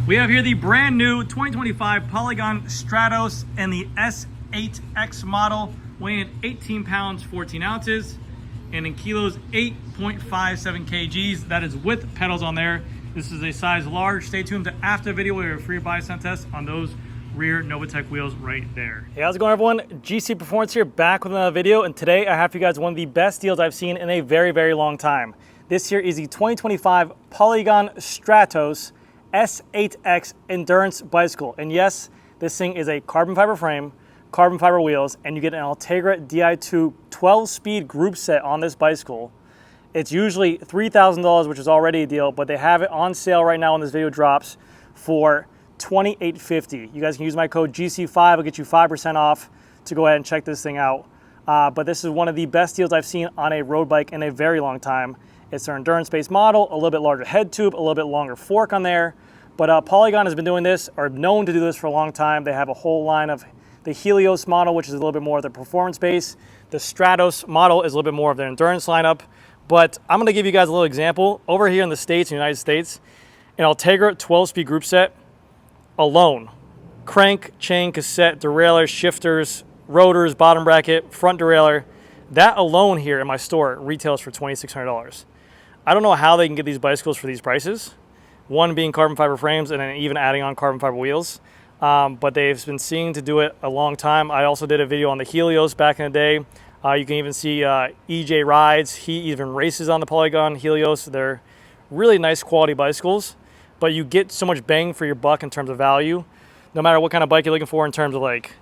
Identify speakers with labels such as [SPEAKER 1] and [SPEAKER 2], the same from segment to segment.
[SPEAKER 1] We have here the brand new 2025 Polygon Stratos and the S8X model, weighing at 18 pounds, 14 ounces, and in kilos, 8.57 kgs. That is with pedals on there. This is a size large. Stay tuned to after the video. We have a free buy sound test on those rear Novatech wheels right there. Hey, how's it going, everyone? GC Performance here, back with another video, and today I have for you guys one of the best deals I've seen in a very, very long time. This here is the 2025 Polygon Stratos S8X endurance bicycle, and yes, this thing is a carbon fiber frame, carbon fiber wheels, and you get an Ultegra Di2 12-speed group set on this bicycle. It's usually $3,000, which is already a deal, but they have it on sale right now when this video drops for $2,850. You guys can use my code GC5, I'll get you 5% off to go ahead and check this thing out. But this is one of the best deals I've seen on a road bike in a very long time. It's their endurance-based model, a little bit larger head tube, a little bit longer fork on there. But Polygon has been doing this, or known to do this for a long time. They have a whole line of the Helios model, which is a little bit more of the performance base. The Stratos model is a little bit more of their endurance lineup. But I'm gonna give you guys a little example. Over here in the States, in the United States, an Ultegra 12-speed group set alone. Crank, chain, cassette, derailleur, shifters, rotors, bottom bracket, front derailleur. That alone here in my store retails for $2,600. I don't know how they can get these bicycles for these prices. One being carbon fiber frames and then even adding on carbon fiber wheels. But they've been seeing to do it a long time. I also did a video on the Helios back in the day. You can even see EJ rides. He even races on the Polygon Helios. They're really nice quality bicycles, but you get so much bang for your buck in terms of value, no matter what kind of bike you're looking for in terms of like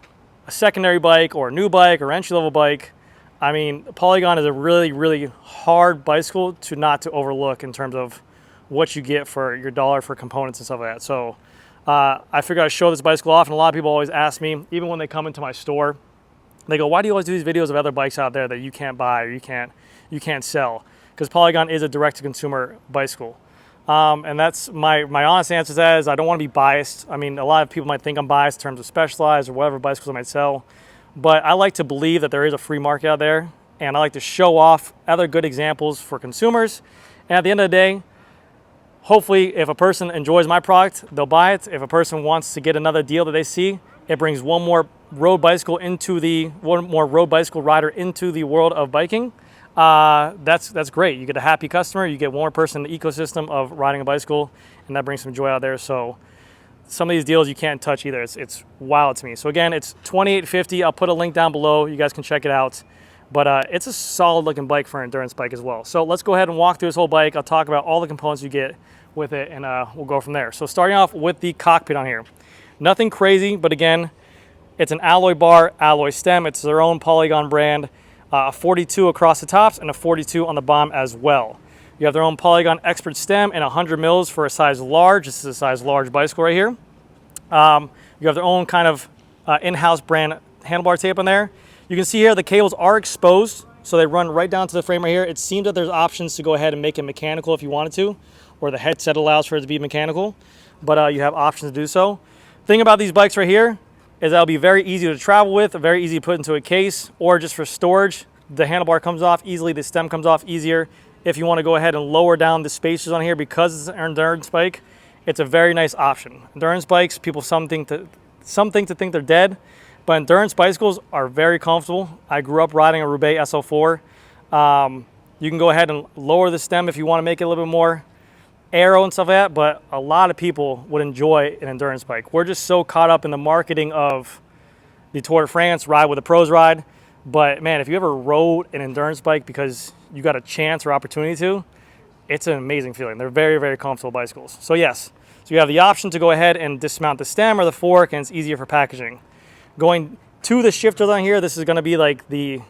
[SPEAKER 1] a secondary bike or a new bike or entry-level bike. I mean, Polygon is a really, really hard bicycle to overlook in terms of what you get for your dollar for components and stuff like that. So I figured I'd show this bicycle off, and a lot of people always ask me, even when they come into my store, they go, why do you always do these videos of other bikes out there that you can't buy or you can't sell? Because Polygon is a direct-to-consumer bicycle. And that's my honest answer to that is I don't want to be biased. I mean, a lot of people might think I'm biased in terms of Specialized or whatever bicycles I might sell. But I like to believe that there is a free market out there, and I like to show off other good examples for consumers. And at the end of the day, hopefully if a person enjoys my product, they'll buy it. If a person wants to get another deal that they see, it brings one more road bicycle rider into the world of biking. That's great. You get a happy customer, you get one more person in the ecosystem of riding a bicycle, and that brings some joy out there. So some of these deals you can't touch either. It's wild to me. So again, it's $2,850. I'll put a link down below. You guys can check it out. But it's a solid looking bike for an endurance bike as well. So let's go ahead and walk through this whole bike. I'll talk about all the components you get with it, and we'll go from there. So starting off with the cockpit on here. Nothing crazy, but again, it's an alloy bar, alloy stem. It's their own Polygon brand. A 42 across the tops and a 42 on the bottom as well. You have their own Polygon Expert stem and 100 mils for a size large. This is a size large bicycle right here. You have their own kind of in-house brand handlebar tape on there. You can see here the cables are exposed, so they run right down to the frame right here. It seems that there's options to go ahead and make it mechanical if you wanted to, or the headset allows for it to be mechanical, but you have options to do so. Thing about these bikes right here is that'll be very easy to travel with, very easy to put into a case, or just for storage. The handlebar comes off easily, the stem comes off easier. If you want to go ahead and lower down the spacers on here because it's an endurance bike, it's a very nice option. Endurance bikes, people some think to think they're dead, but endurance bicycles are very comfortable. I grew up riding a Roubaix SL4. You can go ahead and lower the stem if you want to make it a little bit more aero and stuff like that, but a lot of people would enjoy an endurance bike. We're just so caught up in the marketing of the Tour de France, ride with the pros ride. But man, if you ever rode an endurance bike because you got a chance or opportunity to, it's an amazing feeling. They're very, very comfortable bicycles. So yes, so you have the option to go ahead and dismount the stem or the fork, and it's easier for packaging. Going to the shifters on here, this is going to be like the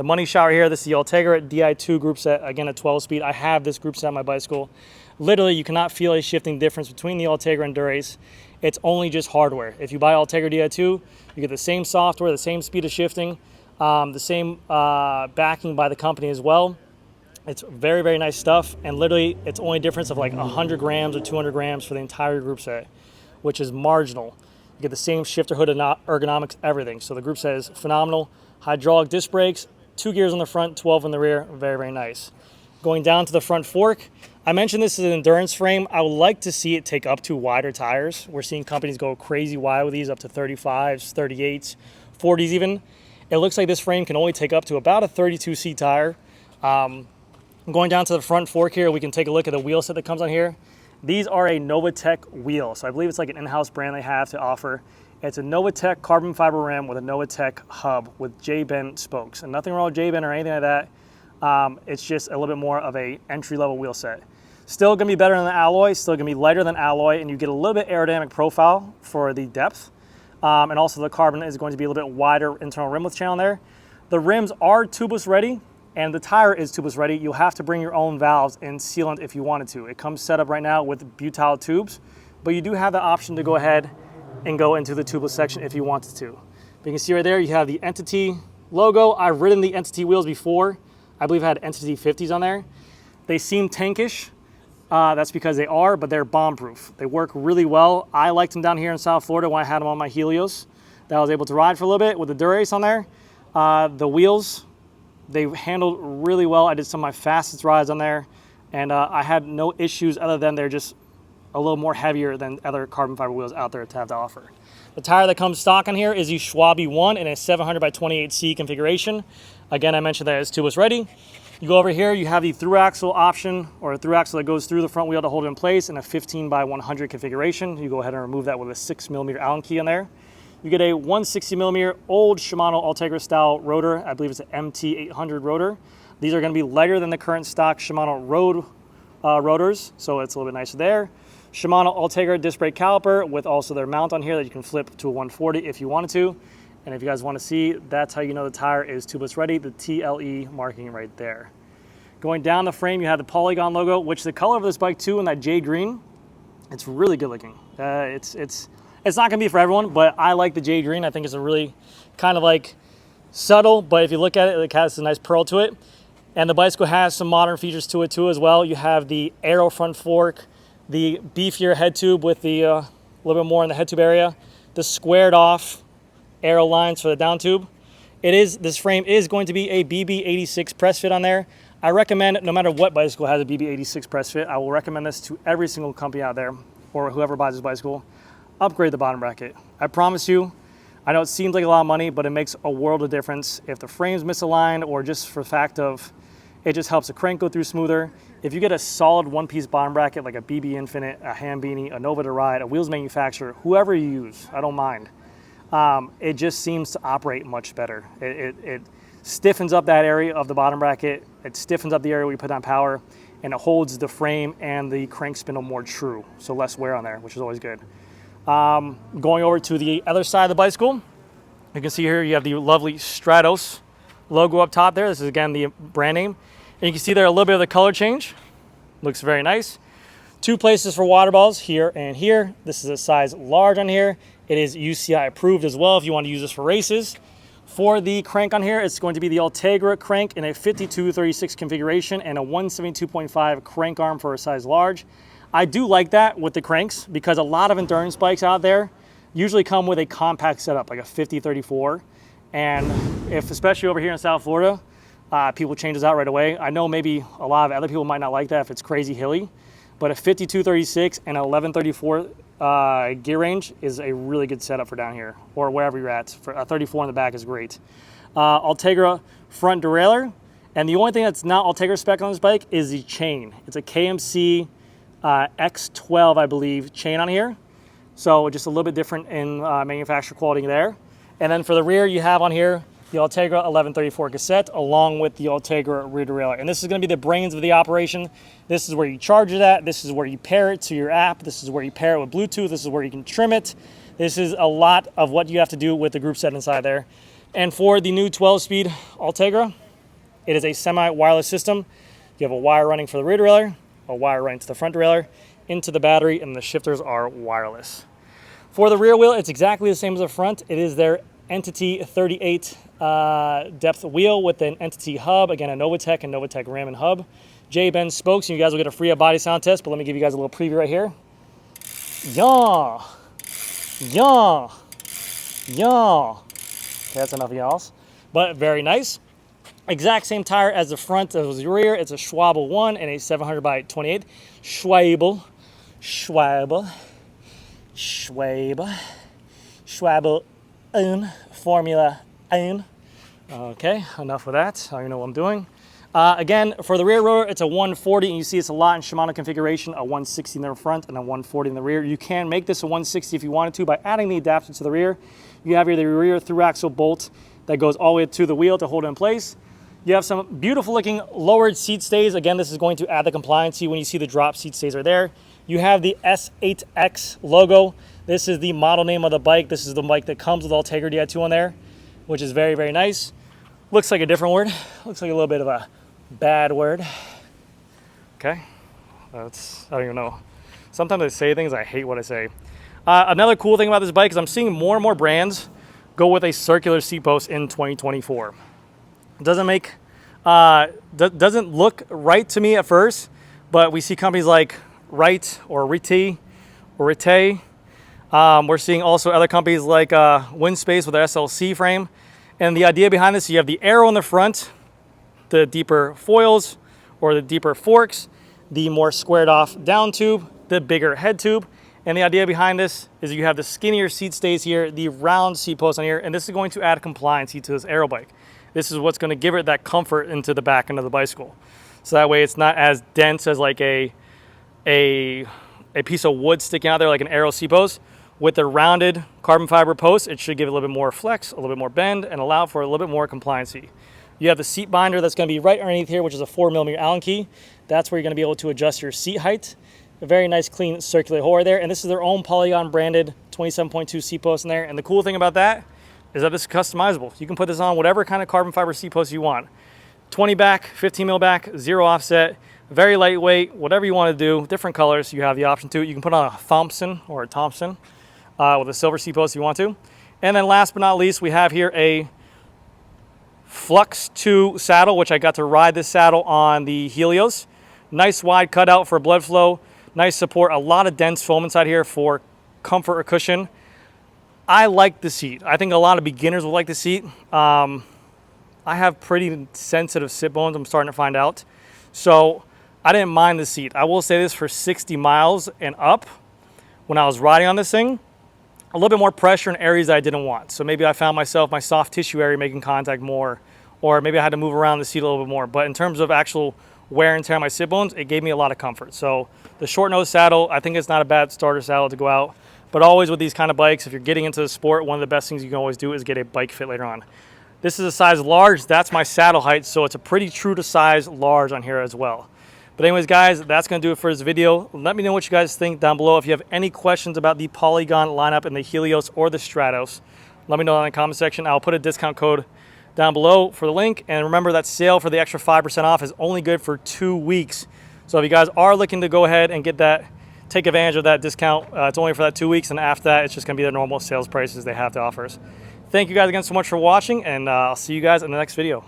[SPEAKER 1] money shot right here. This is the Ultegra Di2 group set, again a 12-speed. I have this group set on my bicycle. Literally, you cannot feel a shifting difference between the Ultegra and Dura-Ace. It's only just hardware. If you buy Ultegra Di2, you get the same software, the same speed of shifting, the same backing by the company as well. It's very, very nice stuff, and literally it's only a difference of like 100 grams or 200 grams for the entire group set, which is marginal. You get the same shifter hood ergonomics, everything. So the group set is phenomenal. Hydraulic disc brakes, 2 gears on the front, 12 in the rear, very, very nice. Going down to the front fork, I mentioned this is an endurance frame. I would like to see it take up to wider tires. We're seeing companies go crazy wide with these, up to 35s, 38s, 40s even. It looks like this frame can only take up to about a 32C tire. Going down to the front fork here, we can take a look at the wheel set that comes on here. These are a Novatec wheel, so I believe it's like an in-house brand they have to offer. It's a Novatec carbon fiber rim with a Novatec hub with J-bend spokes. And nothing wrong with J-bend or anything like that. It's just a little bit more of a entry-level wheel set. Still gonna be better than the alloy, still gonna be lighter than alloy, and you get a little bit aerodynamic profile for the depth. And also the carbon is going to be a little bit wider internal rim width channel there. The rims are tubeless ready, and the tire is tubeless ready. You'll have to bring your own valves and sealant if you wanted to. It comes set up right now with butyl tubes, but you do have the option to go ahead and go into the tubeless section if you wanted to. But you can see right there, you have the Entity logo. I've ridden the Entity wheels before. I believe I had Entity 50s on there. They seem tankish. That's because they are, but they're bomb-proof. They work really well. I liked them down here in South Florida when I had them on my Helios that I was able to ride for a little bit with the Dura-Ace on there. The wheels, they handled really well. I did some of my fastest rides on there, and I had no issues other than they're just a little more heavier than other carbon fiber wheels out there to have to offer. The tire that comes stock on here is the Schwab E1 in a 700 by 28C configuration. Again, I mentioned that it's tubeless ready. You go over here, you have the through axle option, or a through axle that goes through the front wheel to hold it in place in a 15 by 100 configuration. You go ahead and remove that with a 6mm Allen key on there. You get a 160mm old Shimano Ultegra style rotor. I believe it's an MT800 rotor. These are going to be lighter than the current stock Shimano road rotors, so it's a little bit nicer there. Shimano Ultegra disc brake caliper with also their mount on here that you can flip to a 140 if you wanted to. And if you guys want to see, that's how you know the tire is tubeless ready, the TLE marking right there. Going down the frame, you have the Polygon logo, which the color of this bike too, in that jade green, it's really good looking. It's not gonna be for everyone, but I like the jade green. I think it's a really kind of like subtle, but if you look at it, it has a nice pearl to it. And the bicycle has some modern features to it too as well. You have the aero front fork, the beefier head tube with the a little bit more in the head tube area, the squared off aero lines for the down tube. This frame is going to be a BB86 press fit on there. I recommend, no matter what bicycle has a BB86 press fit, I will recommend this to every single company out there, or whoever buys this bicycle. Upgrade the bottom bracket. I promise you, I know it seems like a lot of money, but it makes a world of difference. If the frame's misaligned, or just for the fact of, it just helps the crank go through smoother. If you get a solid one-piece bottom bracket, like a BB Infinite, a Ham Beanie, a Nova to Ride, a Wheels manufacturer, whoever you use, I don't mind. It just seems to operate much better. It stiffens up that area of the bottom bracket. It stiffens up the area where you put on power, and it holds the frame and the crank spindle more true, so less wear on there, which is always good. Going over to the other side of the bicycle, you can see here you have the lovely Stratos logo up top there. This is again the brand name. And you can see there a little bit of the color change. Looks very nice. Two places for water balls, here and here. This is a size large on here. It is UCI approved as well if you want to use this for races. For the crank on here, it's going to be the Ultegra crank in a 5236 configuration and a 172.5 crank arm for a size large. I do like that with the cranks because a lot of endurance bikes out there usually come with a compact setup, like a 5034. And if, especially over here in South Florida, people change this out right away. I know maybe a lot of other people might not like that if it's crazy hilly, but a 5236 and an 1134 gear range is a really good setup for down here, or wherever you're at. For a 34 in the back is great. Ultegra front derailleur, and the only thing that's not Ultegra spec on this bike is the chain. It's a KMC X12, I believe, chain on here. So just a little bit different in manufacturer quality there. And then for the rear, you have on here the Ultegra 1134 cassette along with the Ultegra rear derailleur. And this is going to be the brains of the operation. This is where you charge it at. This is where you pair it to your app. This is where you pair it with Bluetooth. This is where you can trim it. This is a lot of what you have to do with the group set inside there. And for the new 12-speed Ultegra, it is a semi-wireless system. You have a wire running for the rear derailleur, a wire running to the front derailleur, into the battery, and the shifters are wireless. For the rear wheel, it's exactly the same as the front. It is their Entity 38 depth wheel with an Entity hub, again a Novatec and Novatec rim and hub. J-bend spokes, and you guys will get a free body sound test, but let me give you guys a little preview right here. Yaw, yaw, yaw. Okay, that's enough yaws, but very nice. Exact same tire as the front as the rear. It's a Schwabel 1 and a 700 by 28. Schwabel Formula 1. Okay, enough of that. I don't even know what I'm doing. Again, for the rear rotor, it's a 140, and you see it's a lot in Shimano configuration, a 160 in the front and a 140 in the rear. You can make this a 160 if you wanted to by adding the adapter to the rear. You have here the rear through axle bolt that goes all the way to the wheel to hold it in place. You have some beautiful looking lowered seat stays. Again, this is going to add the compliancy. When you see the drop seat stays are there. You have the S8X logo. This is the model name of the bike. This is the bike that comes with Ultegra DI2 on there, which is very, very nice. Looks like a different word. Looks like a little bit of a bad word. Okay, I don't even know. Sometimes I say things, I hate what I say. Another cool thing about this bike is I'm seeing more and more brands go with a circular seat post in 2024. It doesn't look right to me at first, but we see companies like Wright or Rite or Rite. We're seeing also other companies like WINSPACE with their SLC frame. And the idea behind this, you have the arrow in the front, the deeper foils or the deeper forks, the more squared off down tube, the bigger head tube. And the idea behind this is you have the skinnier seat stays here, the round seat post on here, and this is going to add compliancy to this aero bike. This is what's going to give it that comfort into the back end of the bicycle. So that way it's not as dense as like a piece of wood sticking out there like an aero seat post. With the rounded carbon fiber post, it should give it a little bit more flex, a little bit more bend, and allow for a little bit more compliancy. You have the seat binder that's going to be right underneath here, which is a 4mm Allen key. That's where you're going to be able to adjust your seat height. A very nice, clean, circular hole there. And this is their own Polygon branded 27.2 seat post in there. And the cool thing about that is that this is customizable. You can put this on whatever kind of carbon fiber seat post you want. 20 back, 15mm back, 0 offset, very lightweight, whatever you want to do, different colors, you have the option to. You can put on a Thompson or a Thompson with a silver seat post if you want to. And then last but not least, we have here a Flux 2 saddle, which I got to ride this saddle on the Helios. Nice wide cutout for blood flow, nice support, a lot of dense foam inside here for comfort or cushion. I like the seat. I think a lot of beginners will like the seat. I have pretty sensitive sit bones, I'm starting to find out. So I didn't mind the seat. I will say this, for 60 miles and up, when I was riding on this thing, a little bit more pressure in areas that I didn't want. So maybe I found myself, my soft tissue area making contact more, or maybe I had to move around the seat a little bit more. But in terms of actual wear and tear on my sit bones, it gave me a lot of comfort. So the short nose saddle, I think it's not a bad starter saddle to go out. But always with these kind of bikes, if you're getting into the sport, one of the best things you can always do is get a bike fit later on. This is a size large, that's my saddle height, so it's a pretty true to size large on here as well. But anyways, guys, that's going to do it for this video. Let me know what you guys think down below. If you have any questions about the Polygon lineup in the Helios or the Stratos, let me know in the comment section. I'll put a discount code down below for the link. And remember, that sale for the extra 5% off is only good for 2 weeks. So if you guys are looking to go ahead and get that, take advantage of that discount, it's only for that 2 weeks. And after that, it's just going to be the normal sales prices they have to offer us. Thank you guys again so much for watching, and I'll see you guys in the next video.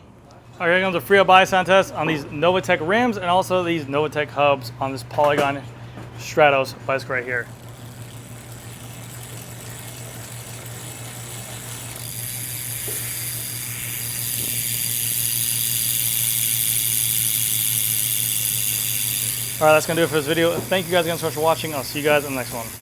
[SPEAKER 1] All right, here comes a free buy sound test on these Novitec rims and also these Novitec hubs on this Polygon Stratos bicycle right here. All right, that's gonna do it for this video. Thank you guys again so much for watching. I'll see you guys in the next one.